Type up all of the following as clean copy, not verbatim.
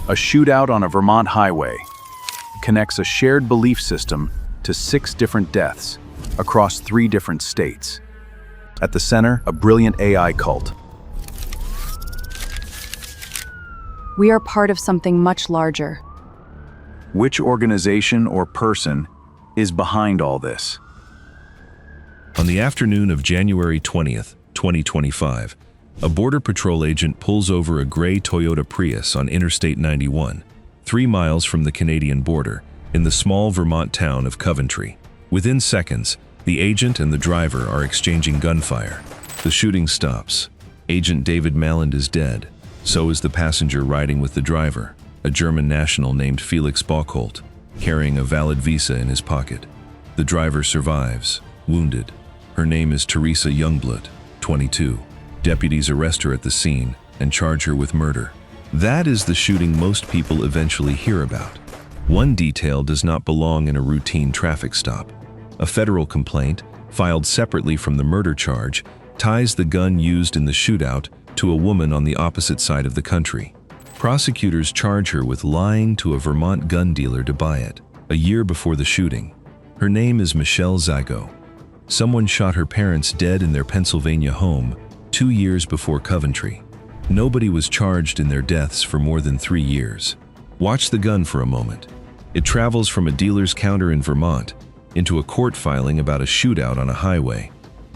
A shootout on a Vermont highway connects a shared belief system to 6 different deaths across 3 different states. At the center, a brilliant AI cult. We are part of something much larger. Which organization or person is behind all this? On the afternoon of January 20th, 2025, a Border Patrol agent pulls over a gray Toyota Prius on Interstate 91, 3 miles from the Canadian border, in the small Vermont town of Coventry. Within seconds, the agent and the driver are exchanging gunfire. The shooting stops. Agent David Malland is dead. So is the passenger riding with the driver, a German national named Felix Bockholt, carrying a valid visa in his pocket. The driver survives, wounded. Her name is Teresa Youngblood, 22. Deputies arrest her at the scene and charge her with murder. That is the shooting most people eventually hear about. One detail does not belong in a routine traffic stop. A federal complaint, filed separately from the murder charge, ties the gun used in the shootout to a woman on the opposite side of the country. Prosecutors charge her with lying to a Vermont gun dealer to buy it, a year before the shooting. Her name is Michelle Zajko. Someone shot her parents dead in their Pennsylvania home 2 years before Coventry. Nobody was charged in their deaths for more than 3 years. Watch the gun for a moment. It travels from a dealer's counter in Vermont into a court filing about a shootout on a highway,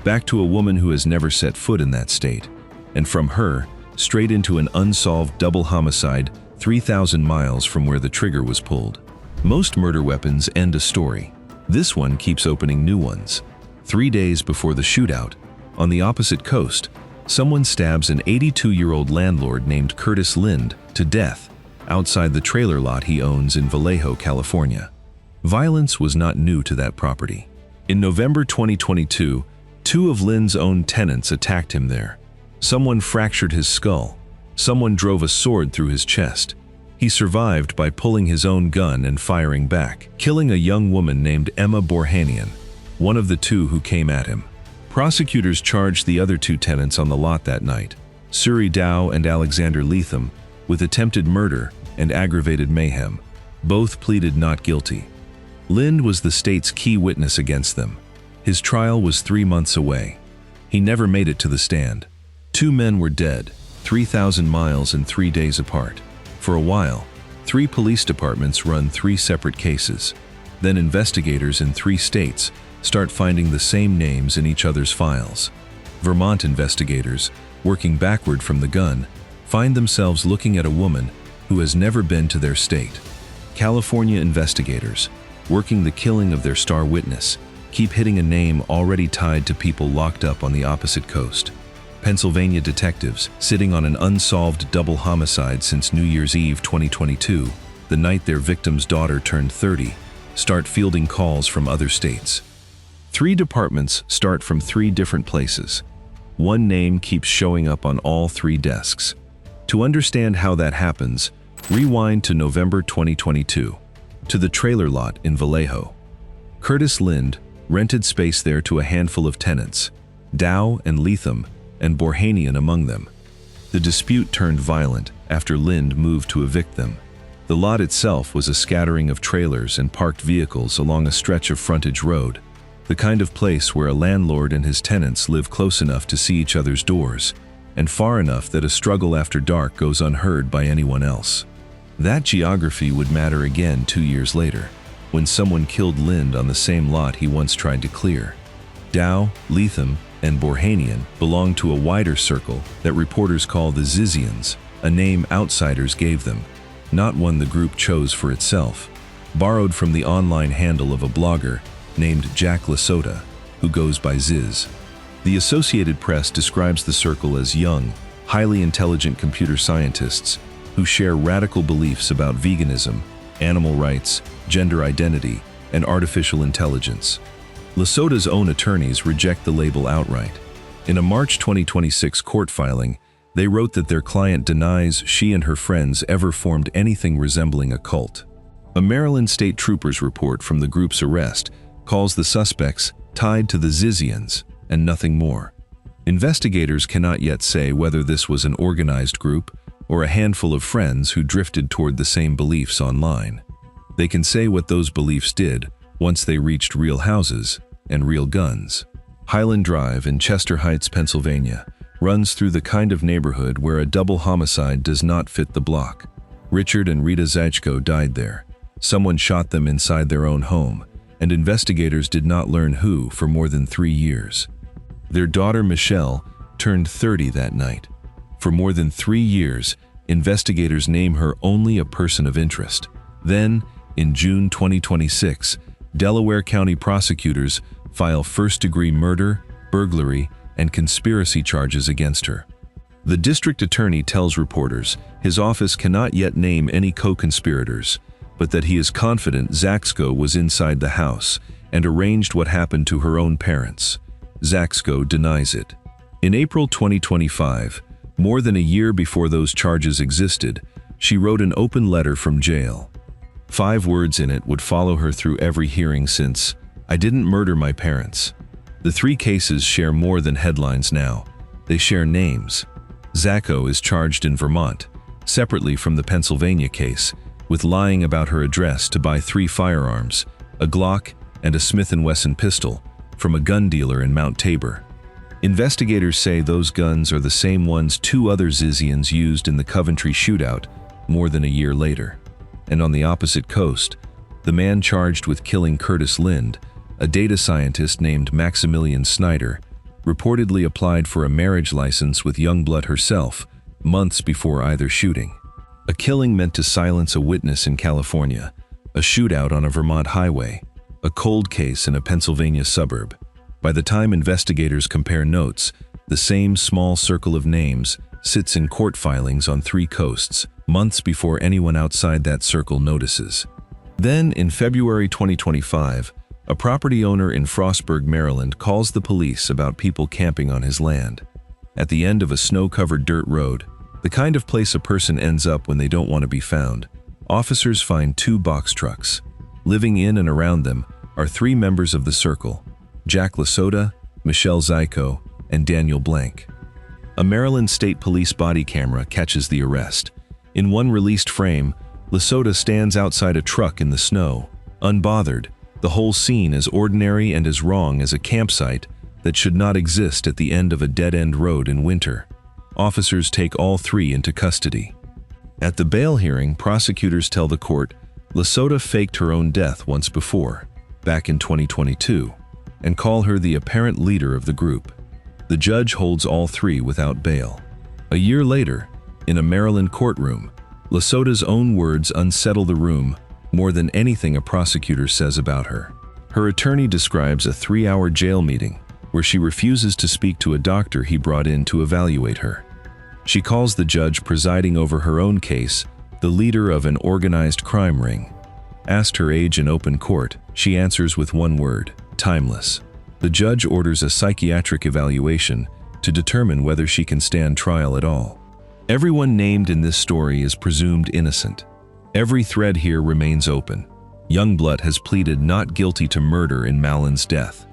back to a woman who has never set foot in that state, and from her, straight into an unsolved double homicide 3,000 miles from where the trigger was pulled. Most murder weapons end a story. This one keeps opening new ones. 3 days before the shootout, on the opposite coast, someone stabs an 82-year-old landlord named Curtis Lind to death outside the trailer lot he owns in Vallejo, California. Violence was not new to that property. In November 2022, 2 of Lind's own tenants attacked him there. Someone fractured his skull. Someone drove a sword through his chest. He survived by pulling his own gun and firing back, killing a young woman named Emma Borhanian, one of the 2 who came at him. Prosecutors charged the other 2 tenants on the lot that night, Suri Dow and Alexander Leatham, with attempted murder and aggravated mayhem. Both pleaded not guilty. Lind was the state's key witness against them. His trial was 3 months away. He never made it to the stand. 2 men were dead, 3,000 miles and 3 days apart. For a while, 3 police departments run 3 separate cases. Then investigators in 3 states start finding the same names in each other's files. Vermont investigators, working backward from the gun, find themselves looking at a woman who has never been to their state. California investigators, working the killing of their star witness, keep hitting a name already tied to people locked up on the opposite coast. Pennsylvania detectives, sitting on an unsolved double homicide since New Year's Eve 2022, the night their victim's daughter turned 30, start fielding calls from other states. 3 departments start from 3 different places. One name keeps showing up on all 3 desks. To understand how that happens, rewind to November 2022, to the trailer lot in Vallejo. Curtis Lind rented space there to a handful of tenants, Dow and Leatham, and Borhanian among them. The dispute turned violent after Lind moved to evict them. The lot itself was a scattering of trailers and parked vehicles along a stretch of frontage road, the kind of place where a landlord and his tenants live close enough to see each other's doors, and far enough that a struggle after dark goes unheard by anyone else. That geography would matter again 2 years later, when someone killed Lind on the same lot he once tried to clear. Dow, Leatham, and Borhanian belonged to a wider circle that reporters call the Zizians, a name outsiders gave them, not one the group chose for itself, borrowed from the online handle of a blogger named Jack Lasota, who goes by Ziz. The Associated Press describes the circle as young, highly intelligent computer scientists who share radical beliefs about veganism, animal rights, gender identity, and artificial intelligence. Lasota's own attorneys reject the label outright. In a March 2026 court filing, they wrote that their client denies she and her friends ever formed anything resembling a cult. A Maryland state trooper's report from the group's arrest calls the suspects tied to the Zizians and nothing more. Investigators cannot yet say whether this was an organized group or a handful of friends who drifted toward the same beliefs online. They can say what those beliefs did once they reached real houses and real guns. Highland Drive in Chester Heights, Pennsylvania, runs through the kind of neighborhood where a double homicide does not fit the block. Richard and Rita Zajko died there. Someone shot them inside their own home, and investigators did not learn who for more than 3 years. Their daughter Michelle turned 30 that night. For more than 3 years, investigators name her only a person of interest. Then, in June 2026, Delaware County prosecutors file first-degree murder, burglary, and conspiracy charges against her. The district attorney tells reporters his office cannot yet name any co-conspirators, but that he is confident Zajko was inside the house and arranged what happened to her own parents. Zajko denies it. In April 2025, more than a year before those charges existed, she wrote an open letter from jail. 5 words in it would follow her through every hearing since, "I didn't murder my parents." The 3 cases share more than headlines now. They share names. Zajko is charged in Vermont, separately from the Pennsylvania case, with lying about her address to buy 3 firearms, a Glock and a Smith & Wesson pistol, from a gun dealer in Mount Tabor. Investigators say those guns are the same ones 2 other Zizians used in the Coventry shootout more than a year later. And on the opposite coast, the man charged with killing Curtis Lind, a data scientist named Maximilian Snyder, reportedly applied for a marriage license with Youngblood herself months before either shooting. A killing meant to silence a witness in California, a shootout on a Vermont highway, a cold case in a Pennsylvania suburb. By the time investigators compare notes, the same small circle of names sits in court filings on 3 coasts, months before anyone outside that circle notices. Then, in February 2025, a property owner in Frostburg, Maryland, calls the police about people camping on his land. At the end of a snow-covered dirt road, the kind of place a person ends up when they don't want to be found, officers find 2 box trucks. Living in and around them are 3 members of the circle: Jack Lasota, Michelle Zajko, and Daniel Blank. A Maryland State Police body camera catches the arrest. In one released frame, Lasota stands outside a truck in the snow, unbothered, the whole scene as ordinary and as wrong as a campsite that should not exist at the end of a dead-end road in winter. Officers take all 3 into custody. At the bail hearing, prosecutors tell the court Lasota faked her own death once before, back in 2022, and call her the apparent leader of the group. The judge holds all 3 without bail. A year later, in a Maryland courtroom, Lasota's own words unsettle the room more than anything a prosecutor says about her. Her attorney describes a 3-hour jail meeting where she refuses to speak to a doctor he brought in to evaluate her. She calls the judge presiding over her own case the leader of an organized crime ring. Asked her age in open court, she answers with one word: timeless. The judge orders a psychiatric evaluation to determine whether she can stand trial at all. Everyone named in this story is presumed innocent. Every thread here remains open. Youngblood has pleaded not guilty to murder in Malin's death.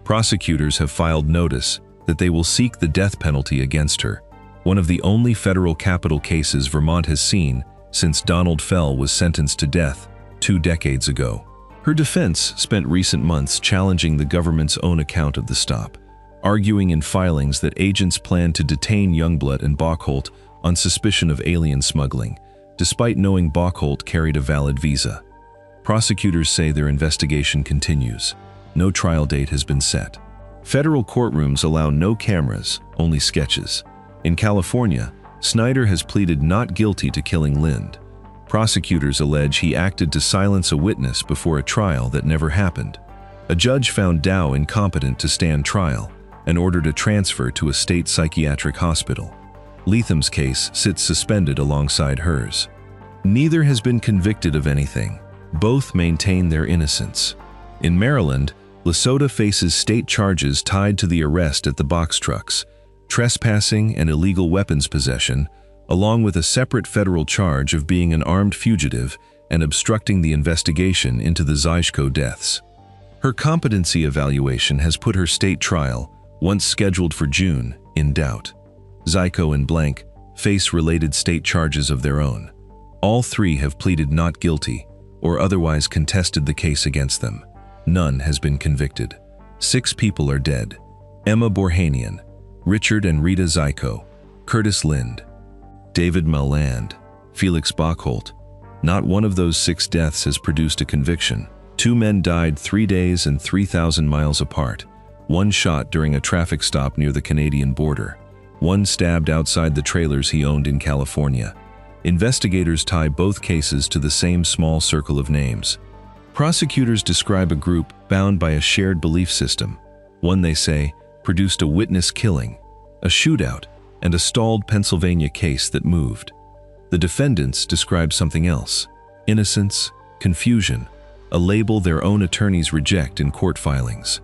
Prosecutors have filed notice that they will seek the death penalty against her, one of the only federal capital cases Vermont has seen since Donald Fell was sentenced to death 2 decades ago. Her defense spent recent months challenging the government's own account of the stop, arguing in filings that agents planned to detain Youngblood and Bockholt on suspicion of alien smuggling, despite knowing Bockholt carried a valid visa. Prosecutors say their investigation continues. No trial date has been set. Federal courtrooms allow no cameras, only sketches. In California, Snyder has pleaded not guilty to killing Lind. Prosecutors allege he acted to silence a witness before a trial that never happened. A judge found Dow incompetent to stand trial and ordered a transfer to a state psychiatric hospital. Letham's case sits suspended alongside hers. Neither has been convicted of anything. Both maintain their innocence. In Maryland, Lasota faces state charges tied to the arrest at the box trucks, trespassing and illegal weapons possession, along with a separate federal charge of being an armed fugitive and obstructing the investigation into the Zajko deaths. Her competency evaluation has put her state trial, once scheduled for June, in doubt. Zajko and Blank face related state charges of their own. All three have pleaded not guilty or otherwise contested the case against them. None has been convicted. 6 people are dead: Emma Borhanian, Richard and Rita Zajko, Curtis Lind, David Malland, Felix Bachholt. Not one of those 6 deaths has produced a conviction. 2 men died 3 days and 3,000 miles apart. 1 shot during a traffic stop near the Canadian border. 1 stabbed outside the trailers he owned in California. Investigators tie both cases to the same small circle of names. Prosecutors describe a group bound by a shared belief system. One, they say, produced a witness killing, a shootout, and a stalled Pennsylvania case that moved. The defendants describe something else: innocence, confusion, a label their own attorneys reject in court filings.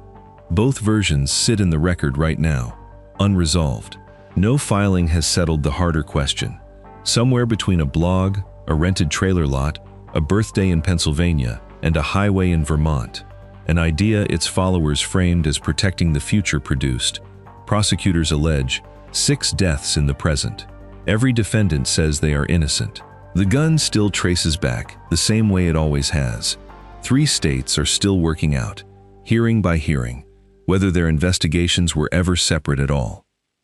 Both versions sit in the record right now, unresolved. No filing has settled the harder question. Somewhere between a blog, a rented trailer lot, a birthday in Pennsylvania, and a highway in Vermont, an idea its followers framed as protecting the future produced. Prosecutors allege 6 deaths in the present. Every defendant says they are innocent. The gun still traces back, the same way it always has. 3 states are still working out, hearing by hearing, whether their investigations were ever separate at all.